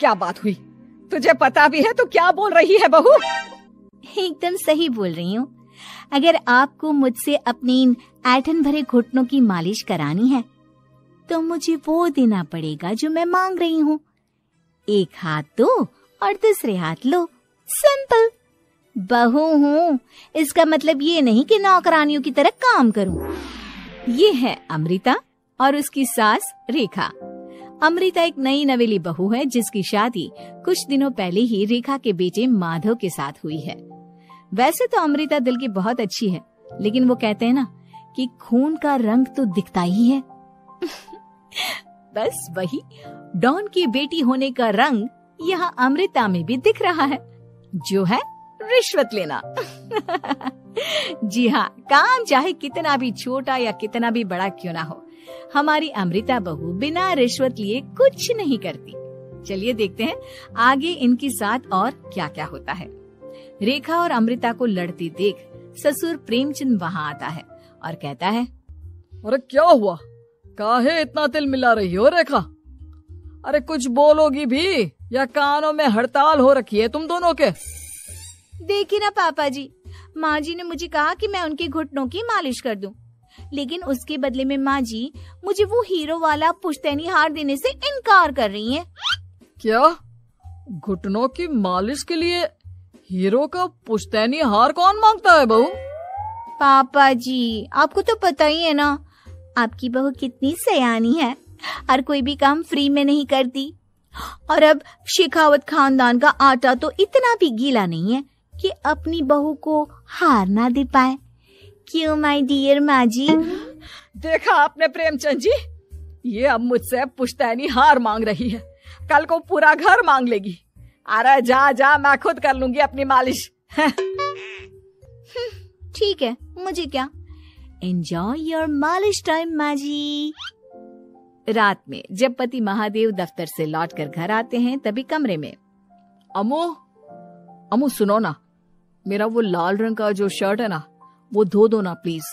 क्या बात हुई? तुझे पता भी है तो क्या बोल रही है बहू? एकदम सही बोल रही हूँ। अगर आपको मुझसे अपने इन ऐंठन भरे घुटनों की मालिश करानी है तो मुझे वो देना पड़ेगा जो मैं मांग रही हूँ। एक हाथ दो और दूसरे हाथ लो, सिंपल। बहू हूँ, इसका मतलब ये नहीं कि नौकरानियों की तरह काम करूँ। ये है अमृता और उसकी सास रेखा। अमृता एक नई नवेली बहू है जिसकी शादी कुछ दिनों पहले ही रेखा के बेटे माधव के साथ हुई है। वैसे तो अमृता दिल की बहुत अच्छी है, लेकिन वो कहते हैं ना कि खून का रंग तो दिखता ही है। बस वही डॉन की बेटी होने का रंग यहाँ अमृता में भी दिख रहा है, जो है रिश्वत लेना। जी हाँ, काम चाहे कितना भी छोटा या कितना भी बड़ा क्यों ना हो, हमारी अमृता बहू बिना रिश्वत लिए कुछ नहीं करती। चलिए देखते हैं आगे इनके साथ और क्या क्या होता है। रेखा और अमृता को लड़ती देख ससुर प्रेमचंद वहाँ आता है और कहता है, अरे क्या हुआ? काहे इतना तिल मिला रही हो रेखा? अरे कुछ बोलोगी भी या कानों में हड़ताल हो रखी है तुम दोनों के? देखिए ना पापा जी, माँ जी ने मुझे कहा कि मैं उनके घुटनों की मालिश कर दूं, लेकिन उसके बदले में माँ जी मुझे वो हीरो वाला पुश्तैनी हार देने से इनकार कर रही हैं। क्या? घुटनों की मालिश के लिए हीरो का पुश्तैनी हार कौन मांगता है बहू? पापा जी, आपको तो पता ही है ना, आपकी बहू कितनी सयानी है और कोई भी काम फ्री में नहीं करती। और अब शेखावत खानदान का आटा तो इतना भी गीला नहीं है कि अपनी बहू को हार ना दे पाए। क्यों माय डियर माँ जी? देखा आपने प्रेमचंद जी, ये अब मुझसे पुश्तैनी हार मांग रही है, कल को पूरा घर मांग लेगी। अरे जा जा, मैं खुद कर लूंगी अपनी मालिश। ठीक है, मुझे क्या। एंजॉय योर मालिश टाइम माँ जी। रात में जब पति महादेव दफ्तर से लौटकर घर आते हैं तभी कमरे में, अमू सुनो ना, मेरा वो लाल रंग का जो शर्ट है ना वो धो दो ना प्लीज।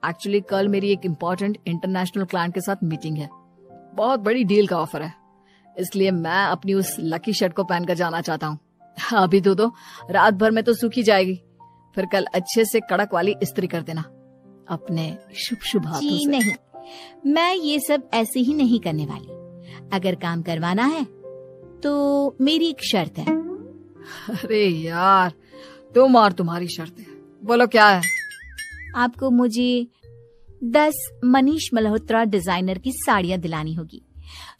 एक्चुअली कल मेरी एक इम्पोर्टेंट इंटरनेशनल क्लाइंट के साथ मीटिंग है, बहुत बड़ी डील का ऑफर है, इसलिए मैं अपनी उस लकी शर्ट को पहनकर जाना चाहता हूँ। अभी धो दो, रात भर में तो सूखी जाएगी, फिर कल अच्छे से कड़क वाली इस्त्री कर देना अपने शुभ शुभ हाथों से। नहीं, मैं ये सब ऐसे ही नहीं करने वाली। अगर काम करवाना है तो मेरी एक शर्त है। अरे यार, तुम और तुम्हारी शर्तें, बोलो क्या है? आपको मुझे 10 मनीष मल्होत्रा डिजाइनर की साड़ियाँ दिलानी होगी।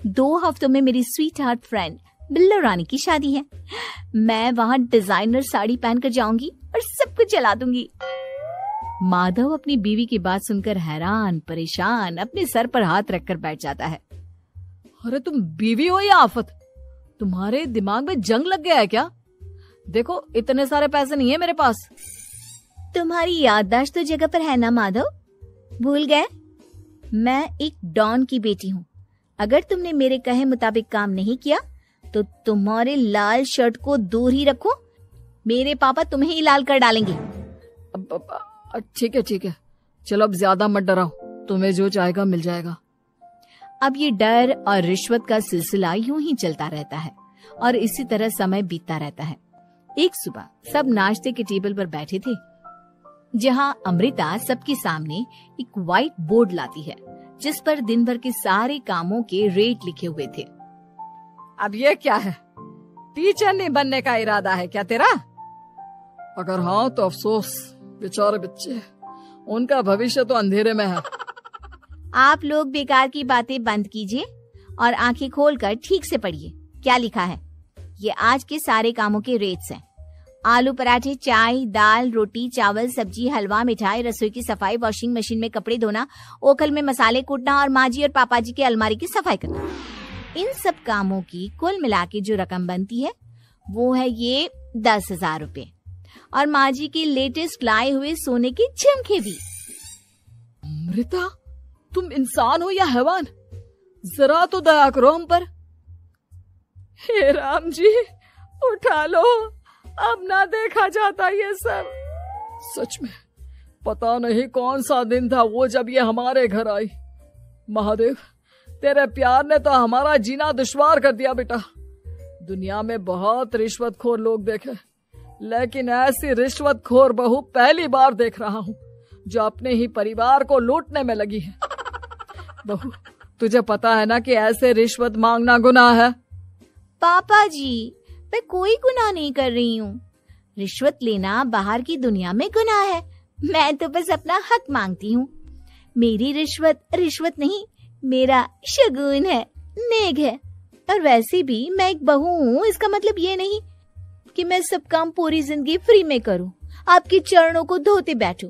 2 हफ्तों में मेरी स्वीट हार्ट फ्रेंड बिल्लो रानी की शादी है। मैं वहाँ डिजाइनर साड़ी पहनकर जाऊंगी और सब कुछ जला दूंगी। माधव अपनी बीवी की बात सुनकर हैरान परेशान अपने सर पर हाथ रखकर बैठ जाता है। अरे तुम बीवी हो या आफत? तुम्हारे दिमाग में जंग लग गया है क्या? देखो इतने सारे पैसे नहीं है मेरे पास। तुम्हारी याददाश्त तो जगह पर है ना माधव, भूल गए? मैं एक डॉन की बेटी हूँ। अगर तुमने मेरे कहे मुताबिक काम नहीं किया तो तुम्हारे लाल शर्ट को दूर ही रखो, मेरे पापा तुम्हें ही लाल कर डालेंगे। ठीक है, चलो अब ज्यादा मत डराओ, तुम्हें जो चाहेगा मिल जाएगा। अब ये डर और रिश्वत का सिलसिला यूं ही चलता रहता है और इसी तरह समय बीतता रहता है। एक सुबह सब नाश्ते के टेबल पर बैठे थे, जहां अमृता सबके सामने एक व्हाइट बोर्ड लाती है जिस पर दिन भर के सारे कामों के रेट लिखे हुए थे। अब ये क्या है? टीचर नहीं बनने का इरादा है क्या तेरा? अगर हाँ तो अफसोस, बेचारे बच्चे, उनका भविष्य तो अंधेरे में है। आप लोग बेकार की बातें बंद कीजिए और आंखें खोलकर ठीक से पढ़िए क्या लिखा है। ये आज के सारे कामों के रेट्स हैं। आलू पराठे, चाय, दाल, रोटी, चावल, सब्जी, हलवा, मिठाई, रसोई की सफाई, वॉशिंग मशीन में कपड़े धोना, ओखल में मसाले कूटना और माँ जी और पापा जी की अलमारी की सफाई करना। इन सब कामों की कुल मिला के जो रकम बनती है वो है ये 10,000 रुपए और माँ जी की लेटेस्ट लाए हुए सोने के झुमके भी। अमृता, तुम इंसान हो या हैवान? जरा तो दया करो हम पर। हे राम जी, उठा लो, अब ना देखा जाता ये सब। सच में पता नहीं कौन सा दिन था वो जब ये हमारे घर आई। महादेव, तेरे प्यार ने तो हमारा जीना दुश्वार कर दिया बेटा। दुनिया में बहुत रिश्वतखोर लोग देखे, लेकिन ऐसी रिश्वतखोर बहू पहली बार देख रहा हूँ जो अपने ही परिवार को लूटने में लगी है। बहू, तुझे पता है ना कि ऐसे रिश्वत मांगना गुनाह है। पापा जी, मैं कोई गुनाह नहीं कर रही हूँ। रिश्वत लेना बाहर की दुनिया में गुनाह है, मैं तो बस अपना हक मांगती हूँ। मेरी रिश्वत रिश्वत नहीं, मेरा शगुन है, नेग है। और वैसे भी मैं एक बहू हूँ, इसका मतलब ये नहीं कि मैं सब काम पूरी जिंदगी फ्री में करूँ, आपके चरणों को धोते बैठूं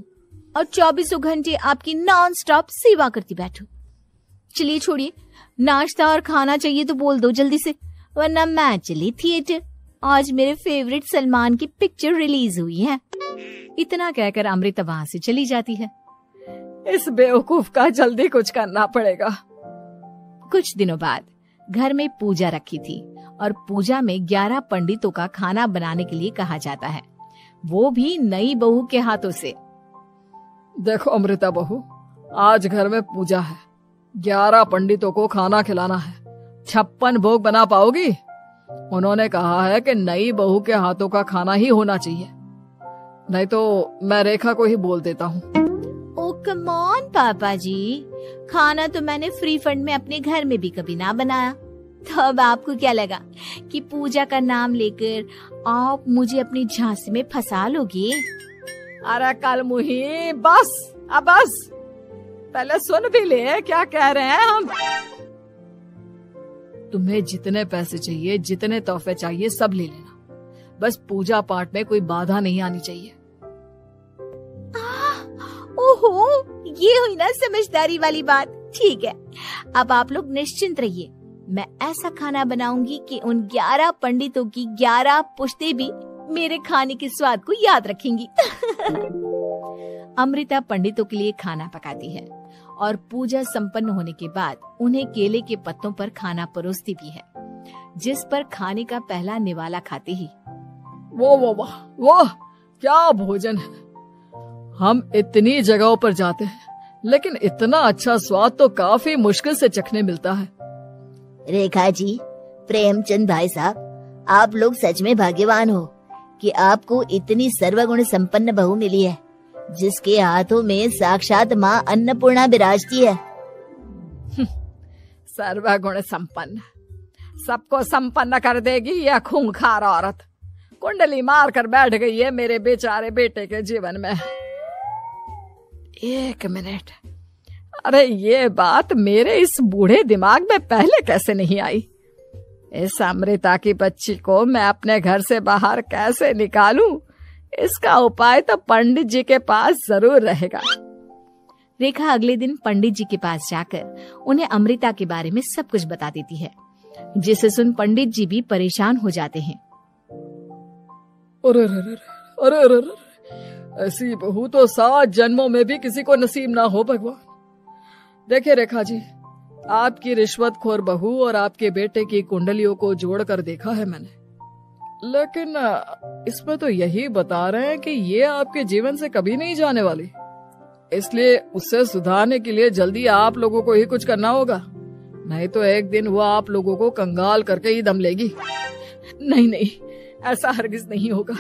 और 24 घंटे आपकी नॉन स्टॉप सेवा करती बैठूं। चलिए छोड़िए, नाश्ता और खाना चाहिए तो बोल दो जल्दी से, वरना मैं चली थिएटर। आज मेरे फेवरेट सलमान की पिक्चर रिलीज हुई है। इतना कहकर अमृता वहां से चली जाती है। इस बेवकूफ का जल्दी कुछ करना पड़ेगा। कुछ दिनों बाद घर में पूजा रखी थी और पूजा में 11 पंडितों का खाना बनाने के लिए कहा जाता है, वो भी नई बहू के हाथों से। देखो अमृता बहू, आज घर में पूजा है, 11 पंडितों को खाना खिलाना है, 56 भोग बना पाओगी? उन्होंने कहा है कि नई बहू के हाथों का खाना ही होना चाहिए, नहीं तो मैं रेखा को ही बोल देता हूँ। ओ कम ऑन पापा जी, खाना तो मैंने फ्री फंड में अपने घर में भी कभी ना बनाया, तो अब आपको क्या लगा कि पूजा का नाम लेकर आप मुझे अपनी झांसी में फंसा लोगे? अरे कल मुही, बस अब बस, पहले सुन भी ले क्या कह रहे हैं हम। तुम्हें जितने पैसे चाहिए, जितने तोहफे चाहिए, सब ले लेना, बस पूजा पाठ में कोई बाधा नहीं आनी चाहिए। ओहो, ये हुई ना समझदारी वाली बात। ठीक है, अब आप लोग निश्चिंत रहिए, मैं ऐसा खाना बनाऊंगी कि उन 11 पंडितों की 11 पुश्तें भी मेरे खाने के स्वाद को याद रखेंगी। अमृता पंडितों के लिए खाना पकाती है और पूजा संपन्न होने के बाद उन्हें केले के पत्तों पर खाना परोसती भी है, जिस पर खाने का पहला निवाला खाते ही वो क्या भोजन है। हम इतनी जगहों पर जाते हैं, लेकिन इतना अच्छा स्वाद तो काफी मुश्किल से चखने मिलता है। रेखा जी, प्रेमचंद भाई साहब, आप लोग सच में भाग्यवान हो कि आपको इतनी सर्वगुण संपन्न बहू मिली है, जिसके हाथों में साक्षात माँ अन्नपूर्णा विराजती है। सर्वगुण संपन्न, सबको संपन्न कर देगी यह खूंखार औरत, कुंडली मार कर बैठ गई है मेरे बेचारे बेटे के जीवन में। एक मिनट, अरे ये बात मेरे इस बूढ़े दिमाग में पहले कैसे नहीं आई? इस अमृता की बच्ची को मैं अपने घर से बाहर कैसे निकालूं? इसका उपाय तो पंडित जी के पास जरूर रहेगा। रेखा अगले दिन पंडित जी के पास जाकर उन्हें अमृता के बारे में सब कुछ बता देती है, जिसे सुन पंडित जी भी परेशान हो जाते हैं। अरे, ऐसी बहू तो 7 जन्मों में भी किसी को नसीब ना हो भगवान। देखिए रेखा जी, आपकी रिश्वतखोर बहू और आपके बेटे की कुंडलियों को जोड़कर देखा है मैंने, लेकिन इसमें तो यही बता रहे हैं कि ये आपके जीवन से कभी नहीं जाने वाली, इसलिए उसे सुधारने के लिए जल्दी आप लोगों को ही कुछ करना होगा, नहीं तो एक दिन वो आप लोगों को कंगाल करके ही दम लेगी। नहीं, ऐसा हरगिज नहीं होगा,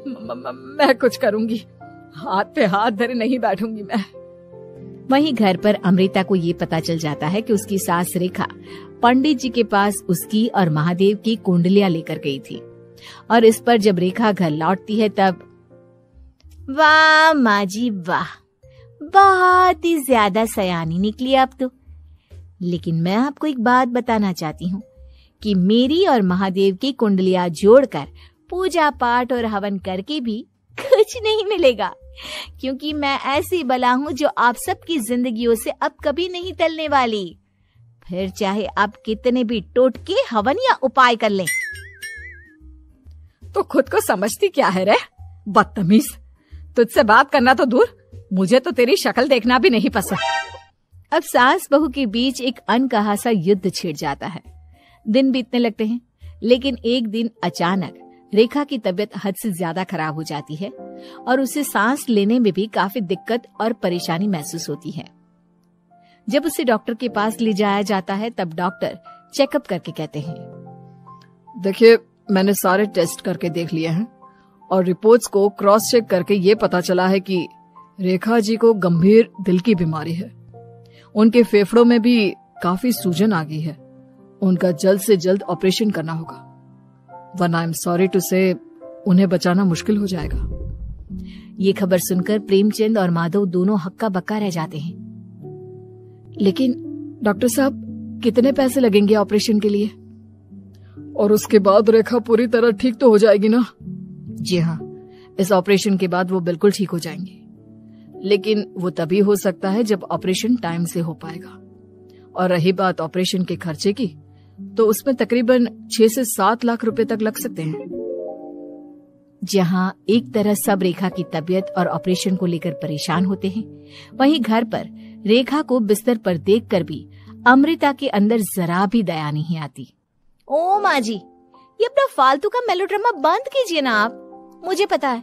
मैं कुछ करूंगी, हाथ पे हाथ धरे नहीं बैठूंगी मैं। वहीं घर पर अमृता को ये पता चल जाता है कि उसकी सास रेखा पंडित जी के पास उसकी और महादेव की कुंडलियां लेकर गई थी, और इस पर जब रेखा घर लौटती है तब वाह माँ जी वाह, बहुत ही ज्यादा सयानी निकली आप तो। लेकिन मैं आपको एक बात बताना चाहती हूँ कि मेरी और महादेव की कुंडलियां जोड़कर पूजा पाठ और हवन करके भी कुछ नहीं मिलेगा, क्योंकि मैं ऐसी बला हूँ जो आप सबकी जिंदगियों से अब कभी नहीं टलने वाली, फिर चाहे आप कितने भी टोटके हवन या उपाय कर लें। तो खुद को समझती क्या है रे बदतमीज, तुझसे बात करना तो दूर, मुझे तो तेरी शक्ल देखना भी नहीं पसंद। अब सास बहू के बीच एक अनकहा सा युद्ध छिड़ जाता है। दिन बीतने लगते हैं, लेकिन एक दिन अचानक रेखा की तबीयत हद से ज्यादा खराब हो जाती है और उसे सांस लेने में भी काफी दिक्कत और परेशानी महसूस होती है। जब उसे डॉक्टर के पास ले जाया जाता है तब डॉक्टर चेकअप करके कहते हैं, देखिए, मैंने सारे टेस्ट करके देख लिए हैं और रिपोर्ट्स को क्रॉस चेक करके ये पता चला है कि रेखा जी को गंभीर दिल की बीमारी है। उनके फेफड़ों में भी काफी सूजन आ गई है। उनका जल्द से जल्द ऑपरेशन करना होगा, वरना आई एम सॉरी टू से उन्हें बचाना मुश्किल हो जाएगा। ये खबर सुनकर प्रेमचंद और माधव दोनों हक्का बक्का रह जाते हैं। लेकिन डॉक्टर साहब, कितने पैसे लगेंगे ऑपरेशन के लिए? और उसके बाद रेखा पूरी तरह ठीक तो हो जाएगी ना? जी हाँ, इस ऑपरेशन के बाद वो बिल्कुल ठीक हो जाएंगी, लेकिन वो तभी हो सकता है जब ऑपरेशन टाइम से हो पाएगा। और रही बात ऑपरेशन के खर्चे की, तो उसमें तकरीबन 6 से 7 लाख रुपए तक लग सकते हैं। जहां एक तरह सब रेखा की तबीयत और ऑपरेशन को लेकर परेशान होते हैं, वहीं घर पर रेखा को बिस्तर पर देखकर भी अमृता के अंदर जरा भी दया नहीं आती। ओ माँ जी, ये अपना फालतू का मेलोड्रामा बंद कीजिए ना आप। मुझे पता है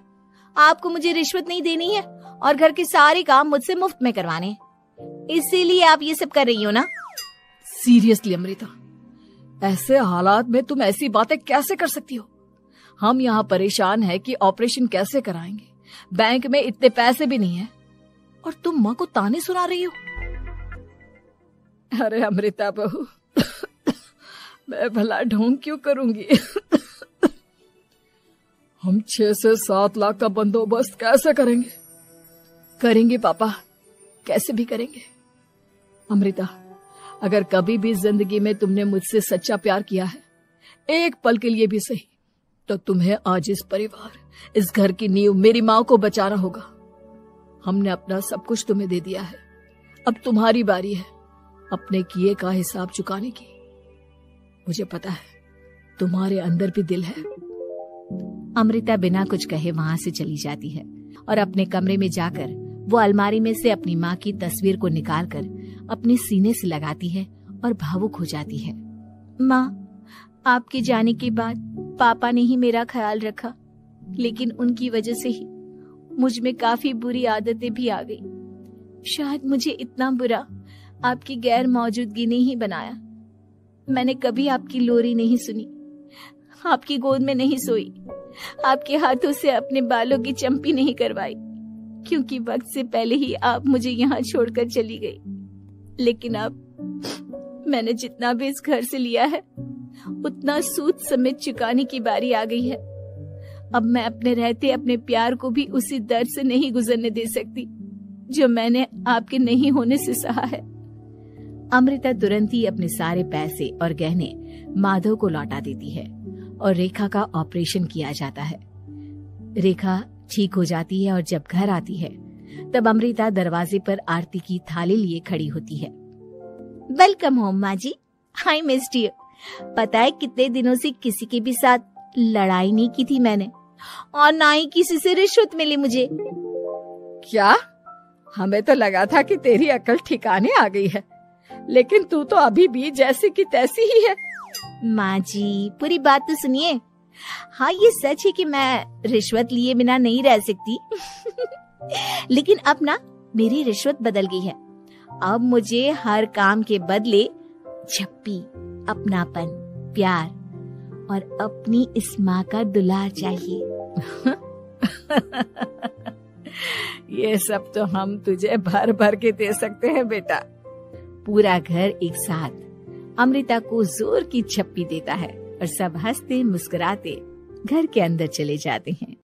आपको मुझे रिश्वत नहीं देनी है और घर के सारे काम मुझसे मुफ्त में करवाने हैं, इसीलिए आप ये सब कर रही हो ना। सीरियसली अमृता, ऐसे हालात में तुम ऐसी बातें कैसे कर सकती हो? हम यहाँ परेशान है कि ऑपरेशन कैसे कराएंगे, बैंक में इतने पैसे भी नहीं है, और तुम माँ को ताने सुना रही हो। अरे अमृता बहू, मैं भला ढोंग क्यों करूंगी? हम 6 से 7 लाख का बंदोबस्त कैसे करेंगे? करेंगे पापा, कैसे भी करेंगे। अमृता, अगर कभी भी जिंदगी में तुमने मुझसे सच्चा प्यार किया है, एक पल के लिए भी सही, तो तुम्हें आज इस परिवार, इस घर की नींव, मेरी माँ को बचाना होगा। हमने अपना सब कुछ तुम्हें दे दिया है, अब तुम्हारी बारी है अपने किए का हिसाब चुकाने की। मुझे पता है तुम्हारे अंदर भी दिल है। अमृता बिना कुछ कहे वहां से चली जाती है और अपने कमरे में जाकर वो अलमारी में से अपनी माँ की तस्वीर को निकालकर अपने सीने से लगाती है और भावुक हो जाती है। माँ, आपके जाने के बाद पापा ने ही मेरा ख्याल रखा, लेकिन उनकी वजह से ही मुझ में काफी बुरी आदतें भी आ गई। शायद मुझे इतना बुरा आपकी गैर मौजूदगी ने ही बनाया। मैंने कभी आपकी लोरी नहीं सुनी, आपकी गोद में नहीं सोई, आपके हाथों से अपने बालों की चंपी नहीं करवाई, क्योंकि वक्त से पहले ही आप मुझे यहाँ छोड़कर चली गई। लेकिन अब मैंने जितना भी इस घर से लिया है, उतना सूद समेत चुकाने की बारी आ गई है। अब मैं अपने रहते अपने प्यार को भी उसी दर्द से नहीं गुजरने दे सकती जो मैंने आपके नहीं होने से सहा है। अमृता तुरंत ही अपने सारे पैसे और गहने माधव को लौटा देती है और रेखा का ऑपरेशन किया जाता है। रेखा ठीक हो जाती है और जब घर आती है तब अमृता दरवाजे पर आरती की थाली लिए खड़ी होती है। वेलकम होम माँ जी, आई मिस्ड यू। पता है कितने दिनों से किसी के भी साथ लड़ाई नहीं की थी मैंने, और ना ही किसी से रिश्वत मिली मुझे। क्या? हमें तो लगा था कि तेरी अकल ठिकाने आ गई है, लेकिन तू तो अभी भी जैसी की तैसी ही है। माँ जी, पूरी बात तो सुनिए। हाँ, ये सच है कि मैं रिश्वत लिए बिना नहीं रह सकती। लेकिन अब ना मेरी रिश्वत बदल गई है। अब मुझे हर काम के बदले झप्पी, अपनापन, प्यार और अपनी इस माँ का दुलार चाहिए। ये सब तो हम तुझे भर भर के दे सकते हैं बेटा। पूरा घर एक साथ अमृता को जोर की झप्पी देता है और सब हंसते मुस्कुराते घर के अंदर चले जाते हैं।